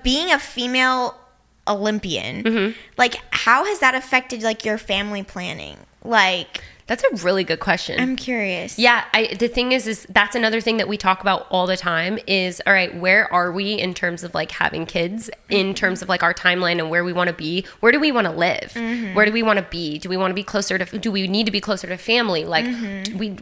being a female Olympian, like, how has that affected, like, your family planning? Like, that's a really good question. I'm curious. Yeah, the thing is that's another thing that we talk about all the time is, all right, where are we in terms of like having kids, in terms of like our timeline and where we want to be? Where do we want to live? Where do we want to be? Do we want to be closer to, do we need to be closer to family? Like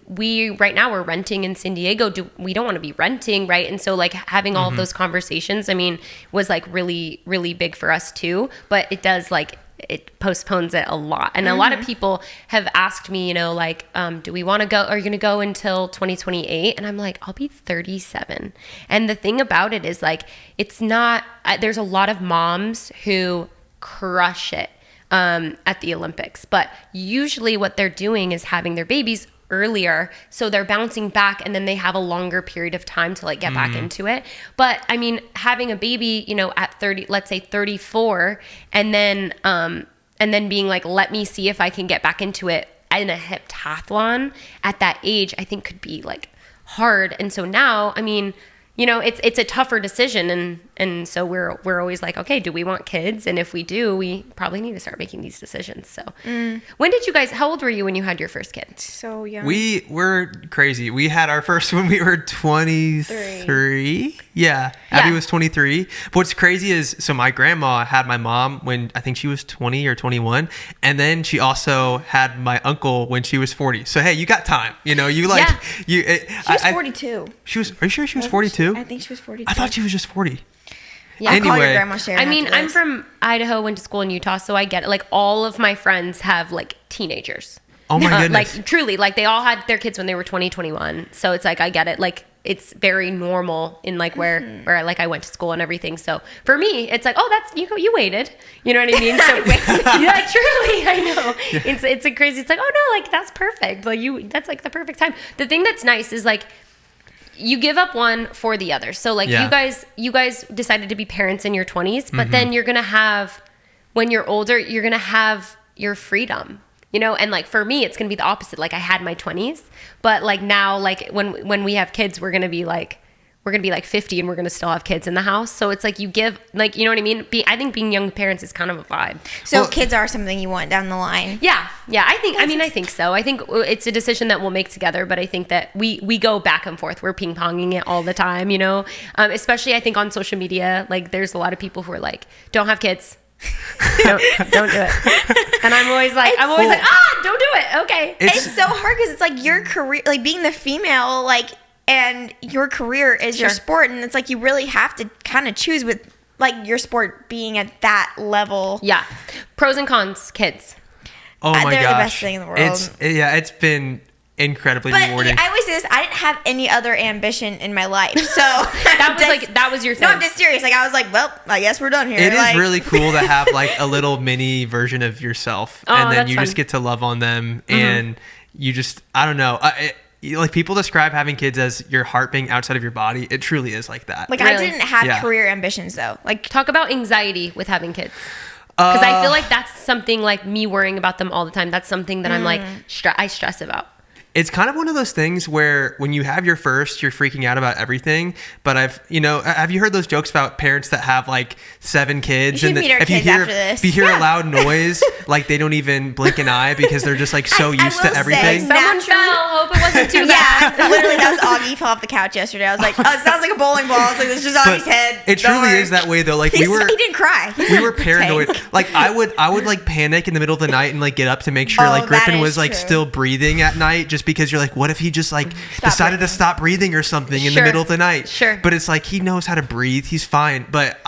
we right now we're renting in San Diego. We don't want to be renting, right? And so like having all of those conversations, I mean, was like really, really big for us too, but it does like, it postpones it a lot. And a lot of people have asked me, you know, like, do we want to go? Are you going to go until 2028? And I'm like, I'll be 37. And the thing about it is like, it's not, there's a lot of moms who crush it at the Olympics, but usually what they're doing is having their babies earlier, so they're bouncing back and then they have a longer period of time to like get back into it. But I mean, having a baby, you know, at 30, let's say 34, and then being like, let me see if I can get back into it in a heptathlon at that age, I think could be like hard. And so now, I mean, you know, it's a tougher decision, and so we're always like, okay, do we want kids? And if we do, we probably need to start making these decisions. So when did you guys, how old were you when you had your first kid? So young. We were crazy. We had our first when we were 23. Yeah. Abby was 23. But what's crazy is, so my grandma had my mom when I think she was 20 or 21. And then she also had my uncle when she was 40. So, hey, you got time. You know, you like, she was 42. She was, are you sure she was 42? I think she was 42. I thought she was just 40. Yeah, I'll call your grandma Sharon. I mean, I'm from Idaho, went to school in Utah, so I get it. Like, all of my friends have, like, teenagers. Oh, my goodness. Like, truly, like, they all had their kids when they were 20, 21. So it's like, I get it. Like, it's very normal in, like, where like, I went to school and everything. So for me, it's like, oh, that's, you waited. You know what I mean? So, yeah, truly, I know. Yeah. It's a crazy, it's like, oh, no, like, that's perfect. Like, that's, like, the perfect time. The thing that's nice is, like, you give up one for the other. So like you guys decided to be parents in your 20s, but then you're going to have, when you're older, you're going to have your freedom, you know? And like, for me, it's going to be the opposite. Like, I had my 20s, but like now, like when we have kids, we're going to be like 50 and we're going to still have kids in the house. So it's like you give, like, you know what I mean? I think being young parents is kind of a vibe. So kids are something you want down the line. Yeah. I think so. I think it's a decision that we'll make together, but I think that we go back and forth. We're ping ponging it all the time, you know? Especially I think on social media, like there's a lot of people who are like, don't have kids. don't do it. And I'm always like, don't do it. Okay. It's so hard because it's like your career, like being the female, like, and your career is your sport, and it's like you really have to kind of choose with like your sport being at that level. Yeah. Pros and cons, kids. Oh my gosh. They're the best thing in the world. It's been incredibly rewarding. I always say this, I didn't have any other ambition in my life. So that was your thing. No, I'm just serious. Like I was like, well, I guess we're done here. It is really cool to have like a little mini version of yourself, and then you just get to love on them, and you just, I don't know. Like people describe having kids as your heart being outside of your body. It truly is like that. Like really? I didn't have career ambitions though. Like talk about anxiety with having kids. Because I feel like that's something like me worrying about them all the time. That's something that I'm like, I stress about. It's kind of one of those things where when you have your first, you're freaking out about everything. But have you heard those jokes about parents that have like 7 kids? You should meet our kids after this. If you hear a loud noise, like they don't even blink an eye because they're just like so used to everything. Someone fell. Hope it wasn't too bad. Yeah, literally that was Augie fell off the couch yesterday. I was like, oh, it sounds like a bowling ball. It's like it's just Augie's head. It truly is that way though. Like he didn't cry. We were paranoid. Like I would like panic in the middle of the night and like get up to make sure like Griffin was like still breathing at night, just because you're like, what if he just like decided to stop breathing or something in the middle of the night? Sure. But it's like he knows how to breathe. He's fine. But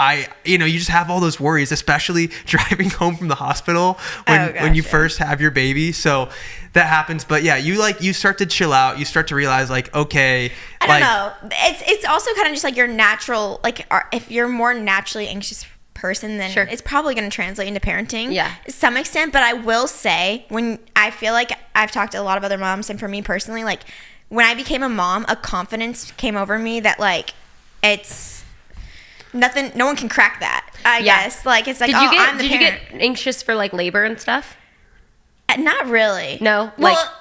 you just have all those worries, especially driving home from the hospital when you first have your baby. So that happens. But yeah, you start to chill out. You start to realize like, okay, I don't know. It's also kind of just like your natural, like if you're more naturally anxious person, then it's probably going to translate into parenting to some extent. But I will say, when I feel like I've talked to a lot of other moms, and for me personally, like when I became a mom, a confidence came over me that like it's nothing, no one can crack that, I guess. Like it's like, I'm the parent. Did you get anxious for like labor and stuff? Not really. No? Well,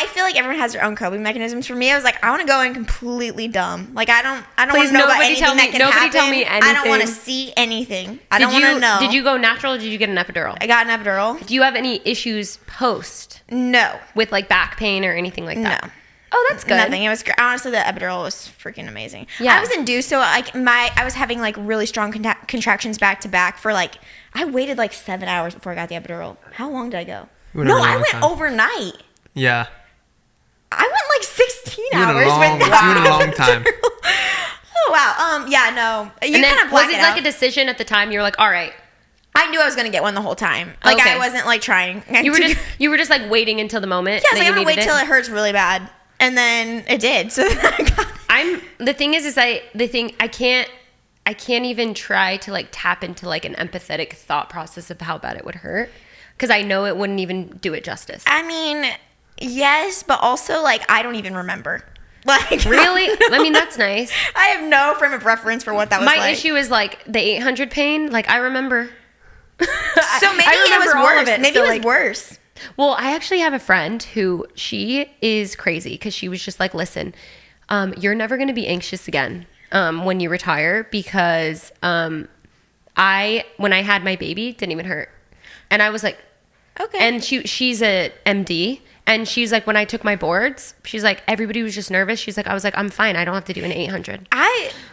I feel like everyone has their own coping mechanisms. For me, I was like, I want to go in completely dumb. Like, I don't want to know about anything that can happen. Tell me anything. I don't want to see anything. I don't want to know. Did you go natural or did you get an epidural? I got an epidural. Do you have any issues post? No. With like back pain or anything like that? No. Oh, that's good. Nothing. It was honestly, the epidural was freaking amazing. Yeah. I was induced, so like I was having like really strong contractions back to back for like, I waited like 7 hours before I got the epidural. How long did I go? No, I went overnight. Yeah. I went like 16 hours with that. You went a long time. Oh wow. Yeah. No. You kind of was it like a decision at the time? You were like, all right. I knew I was gonna get one the whole time. Like I wasn't like trying. You were just like waiting until the moment. Yeah, I'm gonna wait till it hurts really bad, and then it did. So then I got it. The thing is I can't even try to like tap into like an empathetic thought process of how bad it would hurt, because I know it wouldn't even do it justice. I mean, yes, but also like I don't even remember. Like really? I mean, that's nice. I have no frame of reference for what that was like. My issue is like the 800 pain. Like I remember. So maybe it was worse. Maybe it was worse. Well, I actually have a friend who she is crazy because she was just like, listen, you're never going to be anxious again when you retire, because when I had my baby, it didn't even hurt. And I was like, okay. And she's a MD. And she's like, when I took my boards, she's like, everybody was just nervous. She's like, I was like, I'm fine. I don't have to do an 800.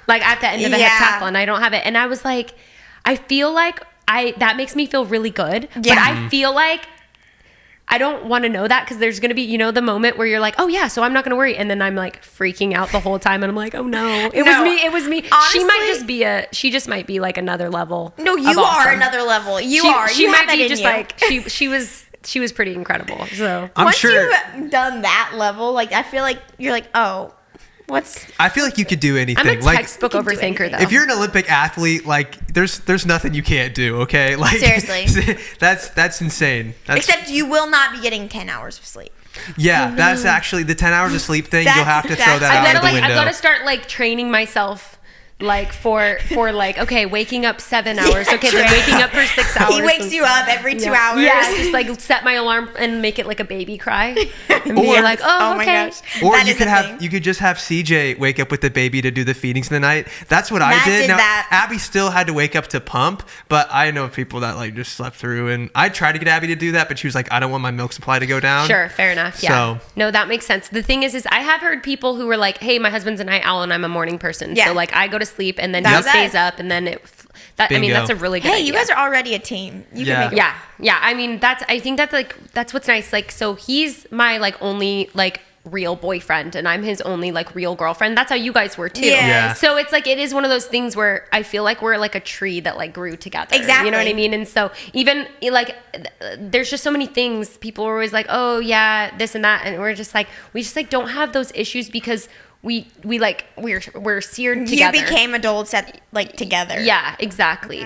Like at the end of a heptathlon, I don't have it. And I was like, I feel like that makes me feel really good. Yeah. But I feel like I don't want to know that, because there's going to be, the moment where you're like, oh yeah, so I'm not going to worry. And then I'm like freaking out the whole time. And I'm like, oh no, it was me. Honestly, she just might be like another level. No, you are another level. She might be just like, she was pretty incredible. So Once you've done that level, like I feel like you're like, oh, I feel like you could do anything. I'm a textbook overthinker, though. If you're an Olympic athlete, like there's nothing you can't do. Okay, like seriously, that's insane. Except you will not be getting 10 hours of sleep. Yeah, that's actually the 10 hours of sleep thing. You'll have to throw that out of the window. I've got to start like training myself. Like for like, okay, waking up 7 hours. Okay, then waking up for 6 hours. He wakes you up every 2 hours. Yeah, just like set my alarm and make it like a baby cry. And be like, oh okay. My gosh. Or you could just have CJ wake up with the baby to do the feedings in the night. That's what I did. Now, Abby still had to wake up to pump, but I know people that like just slept through, and I tried to get Abby to do that, but she was like, I don't want my milk supply to go down. Sure, fair enough. Yeah. So, no, that makes sense. The thing is I have heard people who were like, hey, my husband's a night owl and I'm a morning person. Yeah. So like I go to sleep and then he stays up, and then I mean, that's a really good idea. You guys are already a team. You can make it. Yeah. I mean, I think that's what's nice. Like, so he's my like only like real boyfriend, and I'm his only like real girlfriend. That's how you guys were too. Yeah. So it's like, it is one of those things where I feel like we're like a tree that like grew together. Exactly. You know what I mean? And so even like, there's just so many things. People are always like, oh yeah, this and that, and we just like don't have those issues because we're seared together. You became adults together. Yeah, exactly.